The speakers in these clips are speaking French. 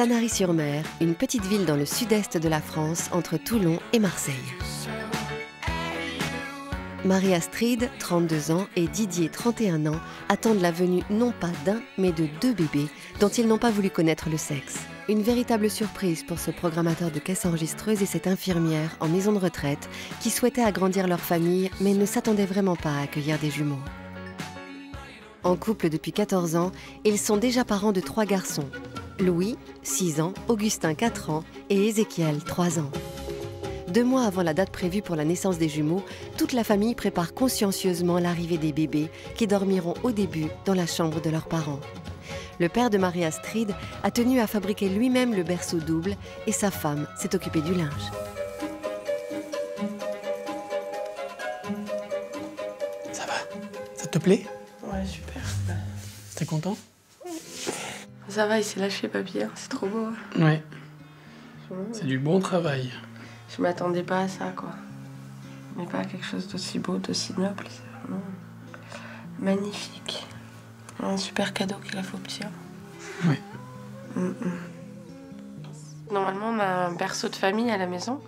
Sanary-sur-Mer, une petite ville dans le sud-est de la France, entre Toulon et Marseille. Marie-Astrid, 32 ans, et Didier, 31 ans, attendent la venue non pas d'un, mais de 2 bébés, dont ils n'ont pas voulu connaître le sexe. Une véritable surprise pour ce programmateur de caisse enregistreuse et cette infirmière en maison de retraite qui souhaitaient agrandir leur famille, mais ne s'attendaient vraiment pas à accueillir des jumeaux. En couple depuis 14 ans, ils sont déjà parents de 3 garçons. Louis, 6 ans, Augustin, 4 ans et Ézéchiel, 3 ans. 2 mois avant la date prévue pour la naissance des jumeaux, toute la famille prépare consciencieusement l'arrivée des bébés qui dormiront au début dans la chambre de leurs parents. Le père de Marie-Astrid a tenu à fabriquer lui-même le berceau double et sa femme s'est occupée du linge. Ça va? Ça te plaît? Ouais, super. T'es content? Ça va, il s'est lâché, papy. Hein. C'est trop beau. Hein. Ouais. C'est du bon travail. Je m'attendais pas à ça, quoi. Mais pas à quelque chose d'aussi beau, d'aussi noble. C'est vraiment magnifique. Un super cadeau qu'il a fait au petit homme. Oui. Normalement, on a un berceau de famille à la maison.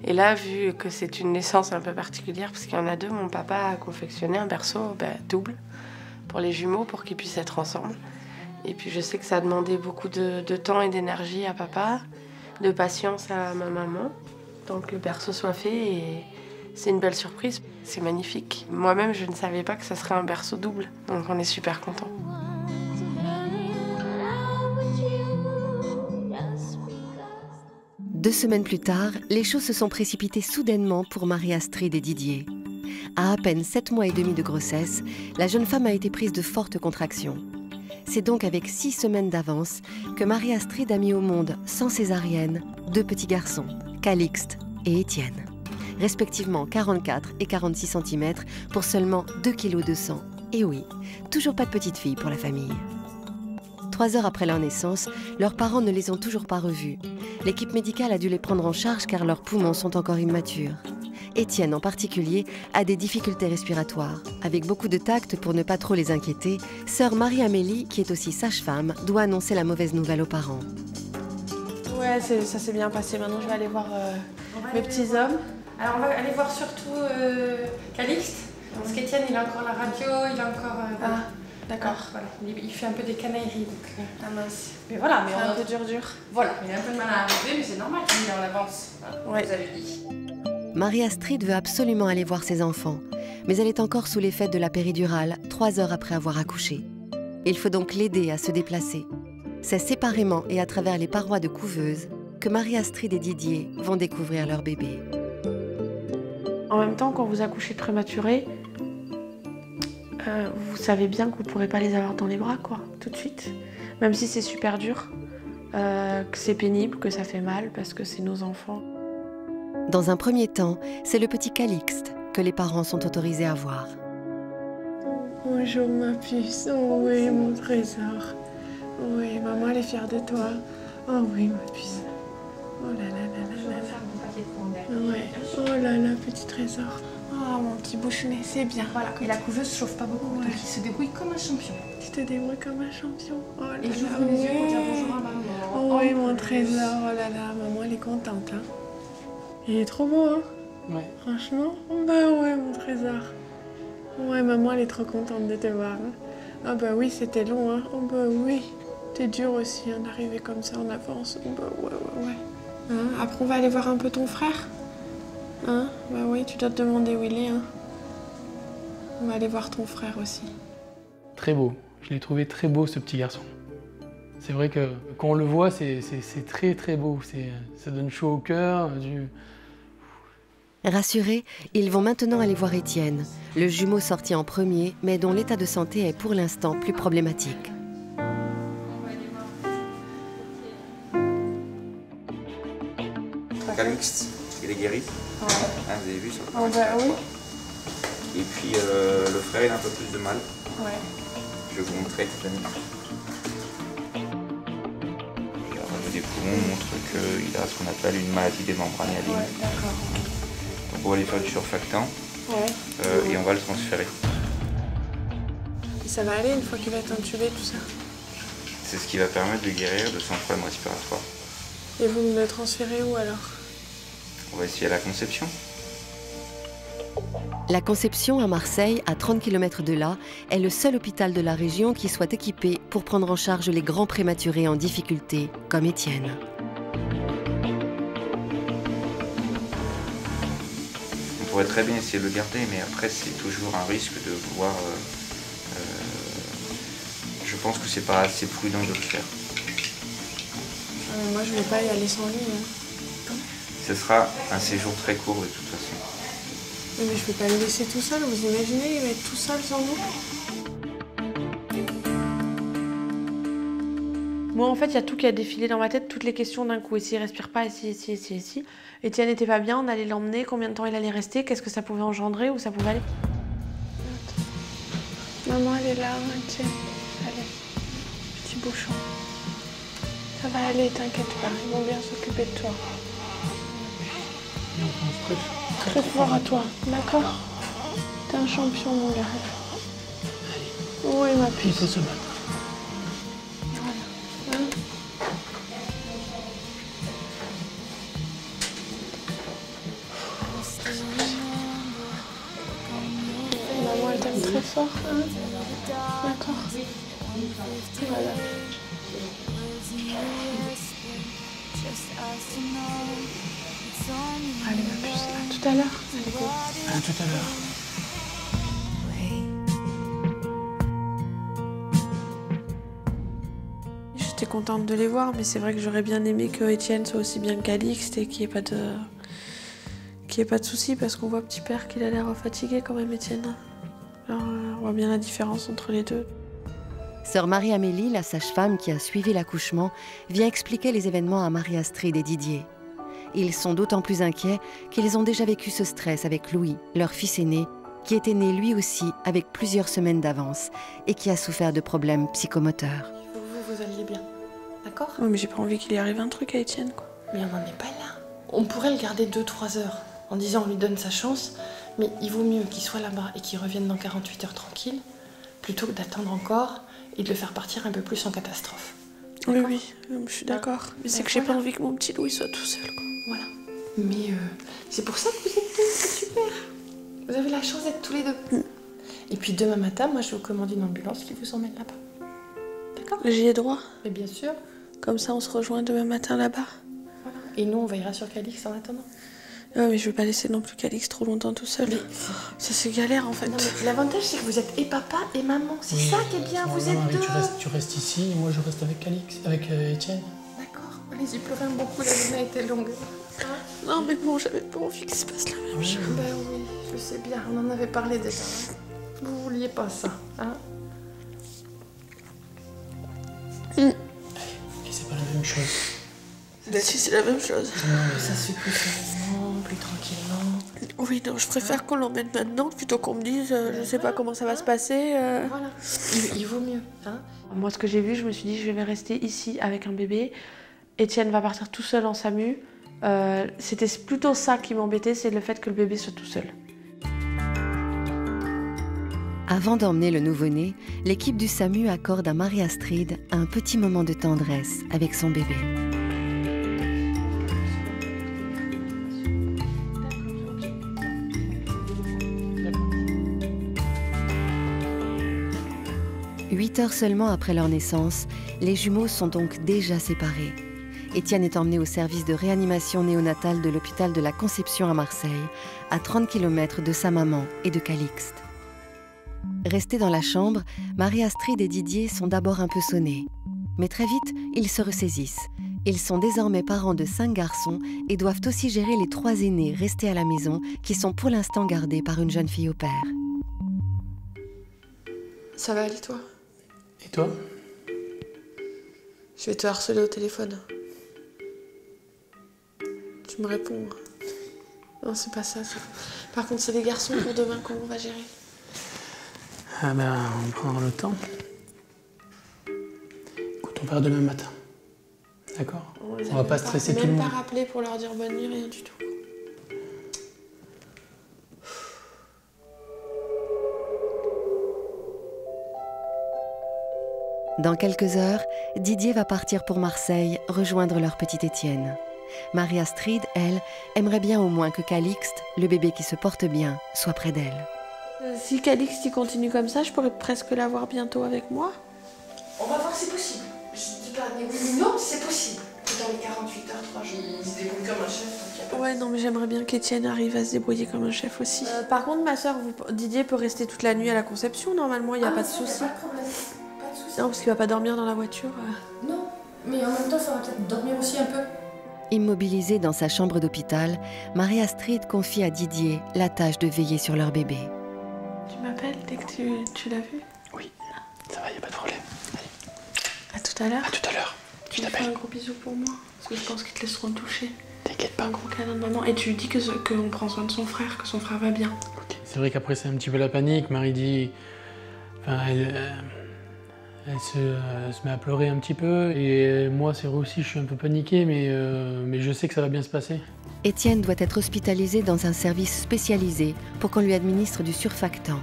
Et là, vu que c'est une naissance un peu particulière, parce qu'il y en a 2, mon papa a confectionné un berceau double pour les jumeaux, pour qu'ils puissent être ensemble. Et puis je sais que ça a demandé beaucoup de temps et d'énergie à papa, de patience à ma maman. Tant que le berceau soit fait, et c'est une belle surprise. C'est magnifique. Moi-même, je ne savais pas que ça serait un berceau double. Donc on est super contents. Deux semaines plus tard, les choses se sont précipitées soudainement pour Marie-Astrid et Didier. À peine 7 mois et demi de grossesse, la jeune femme a été prise de fortes contractions. C'est donc avec 6 semaines d'avance que Marie-Astrid a mis au monde, sans césarienne, 2 petits garçons, Calixte et Étienne. Respectivement 44 et 46 cm pour seulement 2,2 kg. Et oui, toujours pas de petite fille pour la famille. 3 heures après leur naissance, leurs parents ne les ont toujours pas revus. L'équipe médicale a dû les prendre en charge car leurs poumons sont encore immatures. Étienne en particulier a des difficultés respiratoires. Avec beaucoup de tact pour ne pas trop les inquiéter, sœur Marie-Amélie, qui est aussi sage-femme, doit annoncer la mauvaise nouvelle aux parents. Ouais, ça s'est bien passé. Maintenant, je vais aller voir mes petits hommes. Alors, on va aller voir surtout Calixte, parce qu'Étienne, il a encore la radio, il a encore... Ah, d'accord. Voilà. Il fait un peu des canailleries, donc... Ah mince. Mais voilà, mais C'est un peu dur. Voilà, il a un peu de mal à arriver, mais c'est normal qu'il est en avance. Ouais. Vous avez dit. Marie-Astrid veut absolument aller voir ses enfants, mais elle est encore sous l'effet de la péridurale 3 heures après avoir accouché. Il faut donc l'aider à se déplacer. C'est séparément et à travers les parois de couveuse que Marie-Astrid et Didier vont découvrir leur bébé. En même temps, quand vous accouchez prématuré, vous savez bien que vous ne pourrez pas les avoir dans les bras, quoi, tout de suite. Même si c'est super dur, que c'est pénible, que ça fait mal, parce que c'est nos enfants. Dans un premier temps, c'est le petit Calixte que les parents sont autorisés à voir. Bonjour ma puce, oh oui mon trésor. Oui, maman elle est fière de toi. Oh oui ma puce. Oh là là là là là. Ouais. Oh là là, petit trésor. Oh mon petit bouchonnet, c'est bien. Voilà, et la couveuse ne chauffe pas beaucoup, donc il se débrouille comme un champion. Tu te débrouilles comme un champion. Oh là Et là, j'ouvre les yeux pour dire bonjour à maman. Oh oui mon trésor, oh là là, maman elle est contente. Hein. Il est trop beau, hein? Ouais. Franchement, bah ouais, mon trésor. Ouais, maman, elle est trop contente de te voir. Hein. Ah bah oui, c'était long, hein? Oh bah oui. T'es dur aussi, hein, d'arriver comme ça en avance. Oh bah ouais. Hein? Après, on va aller voir un peu ton frère. Hein? Bah oui, tu dois te demander où il est, hein? On va aller voir ton frère aussi. Très beau. Je l'ai trouvé très beau, ce petit garçon. C'est vrai que quand on le voit, c'est très très beau. Ça donne chaud au cœur. Rassurés, ils vont maintenant aller voir Étienne, le jumeau sorti en premier, mais dont l'état de santé est pour l'instant plus problématique. Calixte, il est guéri. Ouais. Hein, vous avez vu ça? Oh bah oui. Et puis le frère, il a un peu plus de mal. Ouais. Je vais vous montrer Tiffany. La radio des poumons montre qu'il a ce qu'on appelle une maladie des membranes hyalines. Ouais, d'accord. Donc on va lui faire du surfactant et on va le transférer. Et ça va aller une fois qu'il va être intubé, tout ça? C'est ce qui va permettre de guérir de son problème respiratoire. Et vous me le transférez où alors? On va essayer la conception. La Conception à Marseille, à 30 km de là, est le seul hôpital de la région qui soit équipé pour prendre en charge les grands prématurés en difficulté, comme Étienne. On pourrait très bien essayer de le garder, mais après c'est toujours un risque de vouloir... je pense que c'est pas assez prudent de le faire. Moi je ne vais pas y aller sans lui. Ce sera un séjour très court de toute façon. Mais je ne vais pas le laisser tout seul, vous imaginez, il va être tout seul sans nous? Moi, en fait, il y a tout qui a défilé dans ma tête, toutes les questions d'un coup. Et s'il respire pas, et si. Etienne n'était pas bien, on allait l'emmener, combien de temps il allait rester, qu'est-ce que ça pouvait engendrer, où ça pouvait aller. Maman, elle est là, Etienne. Allez, petit bouchon. Ça va aller, t'inquiète pas, ils vont bien s'occuper de toi. Très fort à toi, d'accord? T'es un champion, mon gars. Oui, ma Puis il puce. faut se battre. Hein? Maman, elle t'aime très fort, hein? D'accord? Voilà. Allez, ma puce, à tout à l'heure. Allez, go. À tout à l'heure. J'étais contente de les voir, mais c'est vrai que j'aurais bien aimé que Etienne soit aussi bien que Calixte et qu'il n'y ait pas de soucis, parce qu'on voit petit père qu'il a l'air fatigué quand même, Etienne. Alors, on voit bien la différence entre les deux. Sœur Marie-Amélie, la sage-femme qui a suivi l'accouchement, vient expliquer les événements à Marie-Astrid et Didier. Ils sont d'autant plus inquiets qu'ils ont déjà vécu ce stress avec Louis, leur fils aîné, qui était né lui aussi avec plusieurs semaines d'avance et qui a souffert de problèmes psychomoteurs. Vous alliez bien, d'accord? Oui, mais j'ai pas envie qu'il y arrive un truc à Etienne, quoi. Mais on n'en est pas là. On pourrait le garder 2-3 heures en disant on lui donne sa chance, mais il vaut mieux qu'il soit là-bas et qu'il revienne dans 48 heures tranquille, plutôt que d'attendre encore et de le faire partir un peu plus en catastrophe. Oui, oui, je suis d'accord. Mais c'est que j'ai pas envie que mon petit Louis soit tout seul, quoi. Voilà. Mais c'est pour ça que vous êtes deux, c'est super. Vous avez la chance d'être tous les deux. Et puis demain matin, moi je vais vous commander une ambulance qui vous emmène là-bas. D'accord? J'y ai droit. Mais bien sûr. Comme ça, on se rejoint demain matin là-bas. Voilà. Et nous, on veillera sur Calix en attendant. Ouais, mais je vais pas laisser non plus Calix trop longtemps tout seul. Mais ça, c'est galère en fait. non, mais l'avantage, c'est que vous êtes et papa et maman. C'est ça qui est bien, Non, vous non, êtes Marie, deux. tu restes ici et moi je reste avec Étienne. D'accord. Allez-y, pleurez beaucoup, la journée a été longue. Hein? Non, mais bon, j'avais pas envie qu'il se passe la même chose. Ben oui, je sais bien, on en avait parlé déjà. Hein. Vous vouliez pas ça, hein? Et c'est pas la même chose. Si, c'est la même chose. Ça se fait plus sereinement, plus tranquillement. Oui, non, je préfère qu'on l'emmène maintenant plutôt qu'on me dise je sais pas comment ça va se passer. Voilà. Il vaut mieux, hein? Moi, ce que j'ai vu, je me suis dit je vais rester ici avec un bébé. Étienne va partir tout seul en SAMU. C'était plutôt ça qui m'embêtait, c'est le fait que le bébé soit tout seul. Avant d'emmener le nouveau-né, l'équipe du SAMU accorde à Marie-Astrid un petit moment de tendresse avec son bébé. « 8 heures seulement après leur naissance, les jumeaux sont donc déjà séparés. Étienne est emmené au service de réanimation néonatale de l'hôpital de la Conception à Marseille, à 30 km de sa maman et de Calixte. Restés dans la chambre, Marie-Astrid et Didier sont d'abord un peu sonnés. Mais très vite, ils se ressaisissent. Ils sont désormais parents de 5 garçons et doivent aussi gérer les 3 aînés restés à la maison qui sont pour l'instant gardés par une jeune fille au père. Ça va aller, toi? Et toi? Je vais te harceler au téléphone. Tu me réponds. Non, c'est pas ça. Par contre, c'est les garçons pour demain, comment on va gérer? Ah ben, on prendra le temps. Écoute, on verra demain matin. D'accord? On va pas stresser tout le monde. Même pas rappeler pour leur dire bonne nuit, rien du tout. Dans quelques heures, Didier va partir pour Marseille rejoindre leur petite Étienne. Marie-Astrid, elle, aimerait bien au moins que Calixte, le bébé qui se porte bien, soit près d'elle. Si Calixte il continue comme ça, je pourrais presque l'avoir bientôt avec moi. On va voir si c'est possible. Je dis pas ni oui ni non, c'est possible. Dans les 48 heures, 3 jours, il se débrouille comme un chef. Ouais, non, mais j'aimerais bien qu'Étienne arrive à se débrouiller comme un chef aussi. Par contre, ma soeur, Didier peut rester toute la nuit à la conception, normalement, il n'y a pas de souci. Pas de problème. Pas de souci. Non, parce qu'il va pas dormir dans la voiture. Non, mais en même temps, il faudra peut-être dormir aussi un peu. Immobilisée dans sa chambre d'hôpital, Marie-Astrid confie à Didier la tâche de veiller sur leur bébé. Tu m'appelles dès que tu l'as vu? Oui, ça va, y a pas de problème. À tout à l'heure. À tout à l'heure. Tu lui fais un gros bisou pour moi, parce que je pense qu'ils te laisseront te toucher. T'inquiète pas. Un gros câlin de maman. Et tu lui dis qu'on prend soin de son frère, que son frère va bien. Ok. C'est vrai qu'après c'est un petit peu la panique. Marie dit... Enfin, elle se met à pleurer un petit peu. Et moi, c'est vrai aussi, je suis un peu paniqué, mais je sais que ça va bien se passer. Étienne doit être hospitalisé dans un service spécialisé pour qu'on lui administre du surfactant,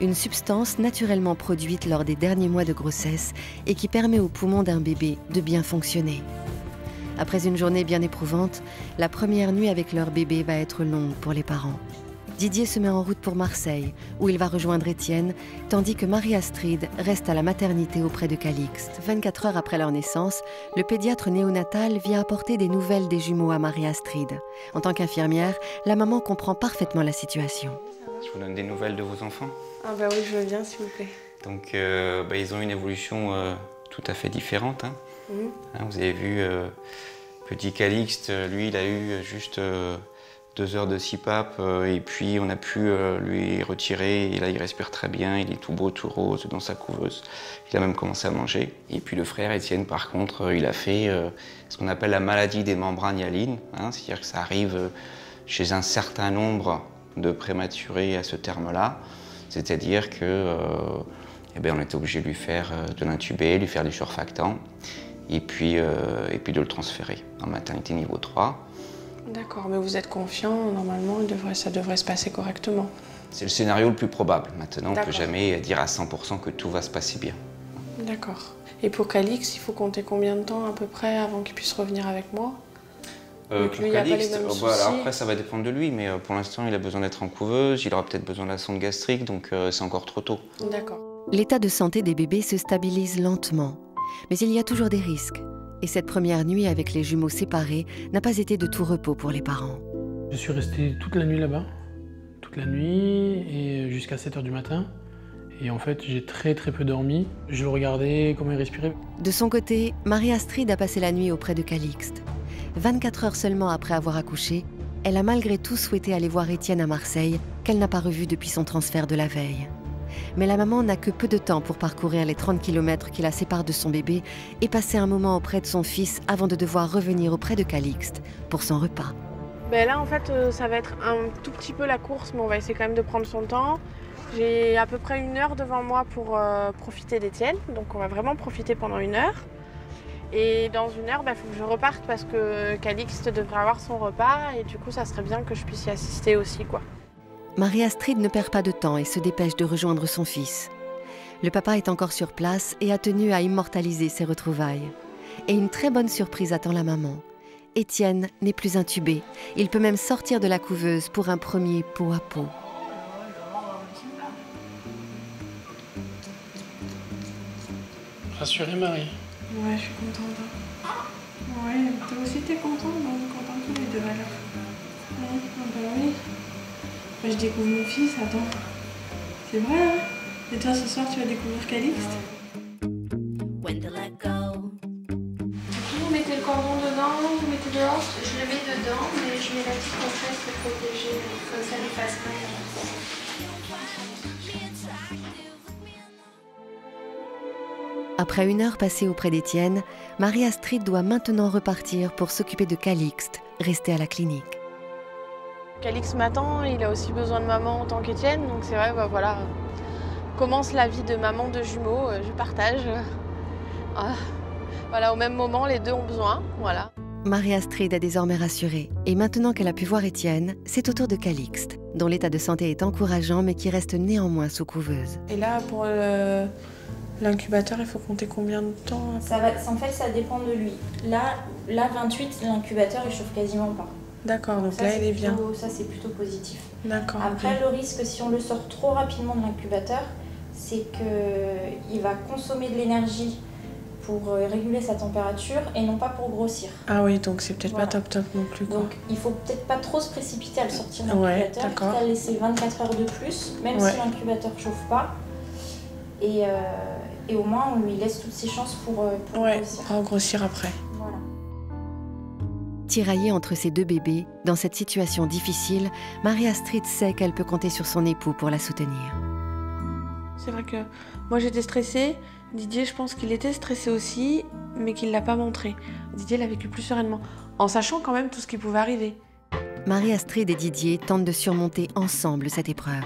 une substance naturellement produite lors des derniers mois de grossesse et qui permet aux poumons d'un bébé de bien fonctionner. Après une journée bien éprouvante, la première nuit avec leur bébé va être longue pour les parents. Didier se met en route pour Marseille, où il va rejoindre Étienne, tandis que Marie-Astrid reste à la maternité auprès de Calixte. 24 heures après leur naissance, le pédiatre néonatal vient apporter des nouvelles des jumeaux à Marie-Astrid. En tant qu'infirmière, la maman comprend parfaitement la situation. Je vous donne des nouvelles de vos enfants. Ah bah oui, je veux bien, s'il vous plaît. Donc, ils ont une évolution tout à fait différente. Hein. Vous avez vu, petit Calixte, lui, il a eu juste 2 heures de CPAP et puis on a pu lui retirer. Et là, il respire très bien, il est tout beau, tout rose dans sa couveuse. Il a même commencé à manger. Et puis le frère Étienne, par contre, il a fait ce qu'on appelle la maladie des membranes hyalines. Hein, c'est-à-dire que ça arrive chez un certain nombre de prématurés à ce terme-là. C'est-à-dire que on était obligé de lui faire de l'intuber, lui faire du surfactant et puis de le transférer en maternité niveau 3. D'accord, mais vous êtes confiant, normalement, ça devrait se passer correctement. C'est le scénario le plus probable. Maintenant, on ne peut jamais dire à 100% que tout va se passer bien. D'accord. Et pour Calixte, il faut compter combien de temps à peu près avant qu'il puisse revenir avec moi? Pour Calixte, alors après ça va dépendre de lui, mais pour l'instant il a besoin d'être en couveuse, il aura peut-être besoin de la sonde gastrique, donc c'est encore trop tôt. D'accord. L'état de santé des bébés se stabilise lentement, mais il y a toujours des risques. Et cette première nuit avec les jumeaux séparés n'a pas été de tout repos pour les parents. Je suis resté toute la nuit là-bas, toute la nuit et jusqu'à 7 h du matin. Et en fait, j'ai très peu dormi. Je le regardais, comment il respirait. De son côté, Marie-Astrid a passé la nuit auprès de Calixte. 24 heures seulement après avoir accouché, elle a malgré tout souhaité aller voir Étienne à Marseille, qu'elle n'a pas revu depuis son transfert de la veille. Mais la maman n'a que peu de temps pour parcourir les 30 km qui la séparent de son bébé et passer un moment auprès de son fils avant de devoir revenir auprès de Calixte pour son repas. Ben là, en fait, ça va être un tout petit peu la course, mais on va essayer quand même de prendre son temps. J'ai à peu près 1 heure devant moi pour profiter d'Étienne, donc on va vraiment profiter pendant 1 heure. Et dans 1 heure, il faut que je reparte parce que Calixte devrait avoir son repas et du coup, ça serait bien que je puisse y assister aussi, quoi. Marie-Astrid ne perd pas de temps et se dépêche de rejoindre son fils. Le papa est encore sur place et a tenu à immortaliser ses retrouvailles. Et une très bonne surprise attend la maman. Étienne n'est plus intubé. Il peut même sortir de la couveuse pour un premier pot à pot. Rassurez Marie. Ouais, je suis contente. Ouais, toi aussi t'es contente, on est contents tous les deux alors. Oui, oui. Je découvre mon fils, attends. C'est vrai, hein? Et toi, ce soir, tu vas découvrir Calixte? Du coup, vous mettez le cordon dedans, vous mettez dehors? Je le mets dedans, mais je mets la petite compresse pour protéger, comme ça ne passe pas. Après 1 heure passée auprès d'Étienne, Marie-Astrid doit maintenant repartir pour s'occuper de Calixte, resté à la clinique. Calixte m'attend, il a aussi besoin de maman en tant qu'Étienne, donc c'est vrai, voilà. Commence la vie de maman de jumeaux, je partage. Voilà, au même moment, les deux ont besoin, voilà. Marie-Astrid est désormais rassurée, et maintenant qu'elle a pu voir Étienne, c'est au tour de Calixte, dont l'état de santé est encourageant, mais qui reste néanmoins sous couveuse. Et là, pour L'incubateur, il faut compter combien de temps? En fait, ça dépend de lui. Là 28, l'incubateur, il chauffe quasiment pas. D'accord, donc ça, là, il est bien. Ça, c'est plutôt positif. D'accord. Après, ok. le risque, si on le sort trop rapidement de l'incubateur, c'est qu'il va consommer de l'énergie pour réguler sa température et non pas pour grossir. Ah oui, donc c'est peut-être Voilà. pas top non plus, quoi. Donc, il faut peut-être pas trop se précipiter à le sortir de Ouais, l'incubateur, quitte d'accord. à le laisser 24 heures de plus, même Ouais. si l'incubateur chauffe pas. Et au moins, on lui laisse toutes ses chances pour Ouais, grossir. pour grossir après. Voilà. Tiraillée entre ses 2 bébés, dans cette situation difficile, Marie-Astrid sait qu'elle peut compter sur son époux pour la soutenir. C'est vrai que moi j'étais stressée, Didier je pense qu'il était stressé aussi, mais qu'il l'a pas montré. Didier l'a vécu plus sereinement, en sachant quand même tout ce qui pouvait arriver. Marie-Astrid et Didier tentent de surmonter ensemble cette épreuve.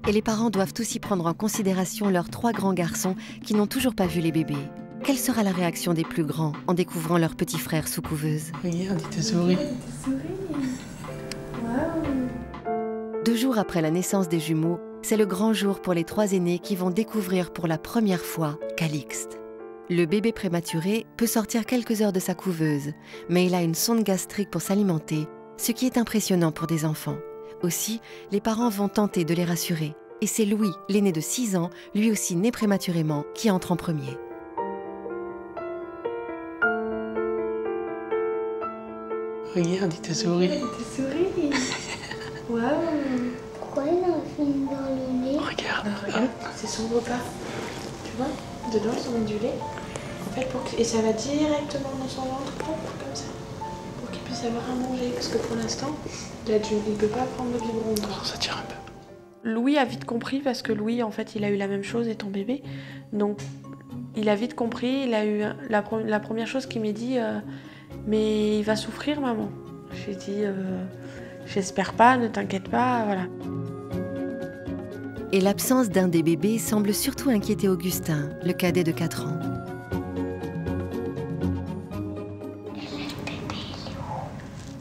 Et les parents doivent aussi prendre en considération leurs 3 grands garçons qui n'ont toujours pas vu les bébés. Quelle sera la réaction des plus grands en découvrant leur petit frère sous couveuse? Regarde, il te sourit. 2 jours après la naissance des jumeaux, c'est le grand jour pour les 3 aînés qui vont découvrir pour la première fois Calixte. Le bébé prématuré peut sortir quelques heures de sa couveuse, mais il a une sonde gastrique pour s'alimenter, ce qui est impressionnant pour des enfants. Aussi, les parents vont tenter de les rassurer. Et c'est Louis, l'aîné de 6 ans, lui aussi né prématurément, qui entre en premier. Regarde, il te sourit. Waouh. Pourquoi il a un film dans le nez? Regarde. Regarde, c'est son repas. Tu vois, dedans ils ont mis du lait. En fait, et ça va directement dans son ventre, hop, comme ça. Pour qu'il puisse avoir à manger. Parce que pour l'instant, il ne peut pas prendre le biberon encore. Ça tire un peu. Louis a vite compris parce que Louis, en fait, il a eu la même chose étant bébé. Donc, il a vite compris. Il a eu la première chose qu'il m'a dit mais il va souffrir, maman. J'ai dit j'espère pas, ne t'inquiète pas, voilà. Et l'absence d'un des bébés semble surtout inquiéter Augustin, le cadet de 4 ans.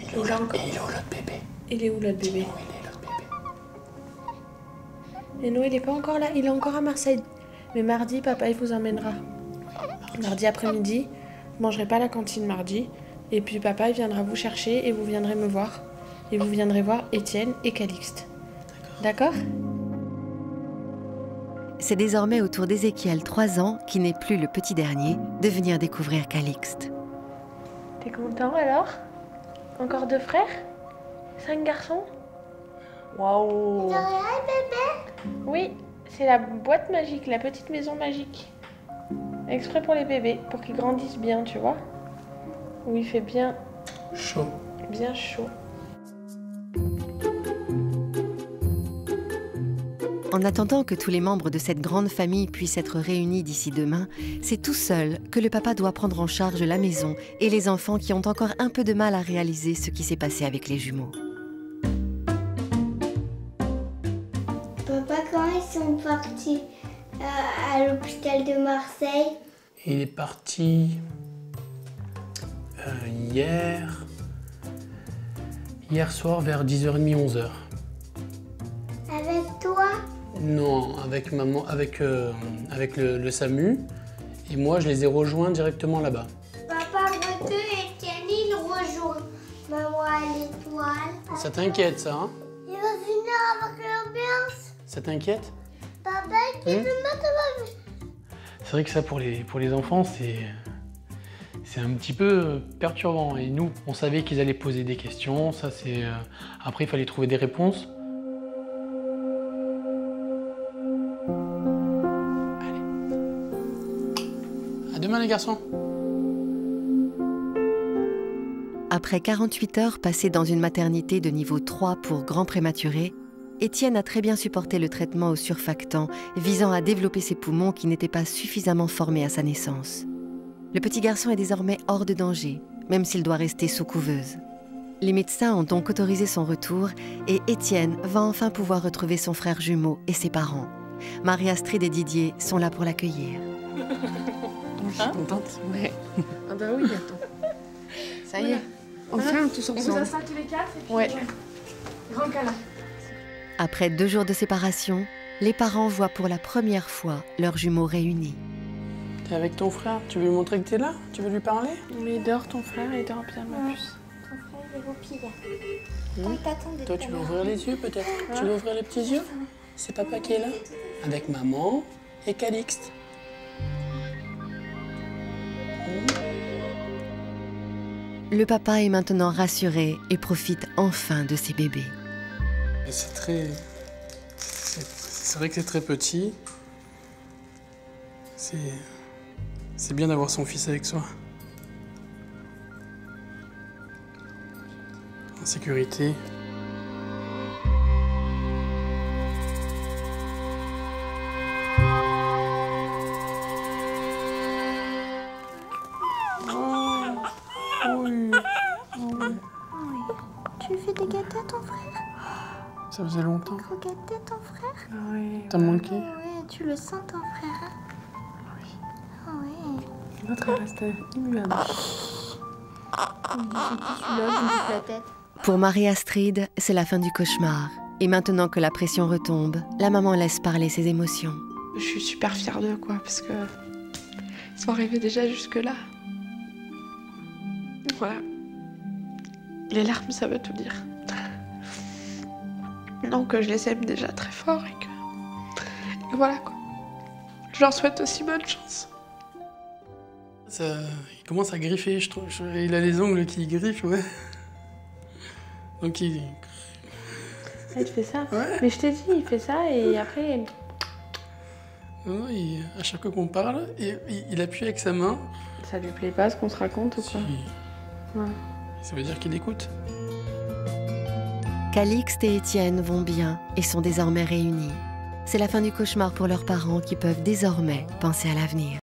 Il est où l'autre bébé? Il est où l'autre bébé? Où il est l'autre bébé? Et non, il n'est pas encore là, il est encore à Marseille. Mais mardi, papa, il vous emmènera. Mardi après-midi, vous mangerez pas à la cantine mardi. Et puis papa, il viendra vous chercher et vous viendrez me voir. Et vous viendrez voir Étienne et Calixte. D'accord? C'est désormais au tour d'Ézéchiel, 3 ans, qui n'est plus le petit dernier, de venir découvrir Calixte. T'es content alors? Encore 2 frères? 5 garçons? Waouh! Oui, c'est la boîte magique, la petite maison magique. Exprès pour les bébés, pour qu'ils grandissent bien, tu vois? Où il fait bien Chaud. bien chaud. En attendant que tous les membres de cette grande famille puissent être réunis d'ici demain, c'est tout seul que le papa doit prendre en charge la maison et les enfants qui ont encore un peu de mal à réaliser ce qui s'est passé avec les jumeaux. Papa, quand ils sont partis à l'hôpital de Marseille? Il est parti hier soir vers 10h30, 11h. Avec toi? Non, avec maman, avec le SAMU. Et moi, je les ai rejoints directement là-bas. Papa, Mathieu et Étienne, ils rejoignent maman à l'étoile. Ça t'inquiète, ça, hein? Il va venir avec l'ambiance. Ça t'inquiète? Papa, qui veut mettre C'est vrai que ça, pour les enfants, c'est un petit peu perturbant. Et nous, on savait qu'ils allaient poser des questions. Ça, c'est après, il fallait trouver des réponses. Allez. À demain, les garçons. Après 48 heures passées dans une maternité de niveau 3 pour grands prématurés, Étienne a très bien supporté le traitement au surfactant visant à développer ses poumons qui n'étaient pas suffisamment formés à sa naissance. Le petit garçon est désormais hors de danger, même s'il doit rester sous couveuse. Les médecins ont donc autorisé son retour et Étienne va enfin pouvoir retrouver son frère jumeau et ses parents. Marie-Astrid et Didier sont là pour l'accueillir. Je suis contente. Ouais. Ah bah oui, attends. Ça y est. Enfin, tous On vous ensemble. installe tous les 4 et puis Ouais. grand câlin. Après 2 jours de séparation, les parents voient pour la première fois leurs jumeaux réunis. T'es avec ton frère, tu veux lui montrer que t'es là? Tu veux lui parler? Mais il dort ton frère, il dort bien ma puce. Ton frère, il est roupillard. Il t'attend depuis Toi, tu tout veux à l'heure. ouvrir les yeux peut-être? Tu veux ouvrir les petits yeux? C'est papa qui est là? Avec maman et Calixte. Le papa est maintenant rassuré et profite enfin de ses bébés. C'est très... C'est vrai que c'est très petit. C'est bien d'avoir son fils avec soi. En sécurité. Tu lui fais des gâteaux à ton frère? Ça faisait longtemps. Gros gâteaux à ton frère? Oui. T'as manqué? Ouais, tu le sens ton frère, hein? Oui. Ah ouais. L'autre, elle reste immuable. Celui-là, je me bouffe la tête. Pour Marie-Astrid, c'est la fin du cauchemar. Et maintenant que la pression retombe, la maman laisse parler ses émotions. Je suis super fière d'eux, quoi, parce que ils sont arrivés déjà jusque-là. Voilà. Les larmes, ça veut tout dire. Donc je les aime déjà très fort et voilà, quoi. Je leur souhaite aussi bonne chance. Il commence à griffer, je trouve. Il a les ongles qui griffent, ouais. Donc il... Il fait ça? Ouais. Mais je t'ai dit, il fait ça et après... Non, à chaque fois qu'on parle, il appuie avec sa main. Ça lui plaît pas ce qu'on se raconte ou quoi? Ouais. Ça veut dire qu'il écoute. Calixte et Étienne vont bien et sont désormais réunis. C'est la fin du cauchemar pour leurs parents qui peuvent désormais penser à l'avenir.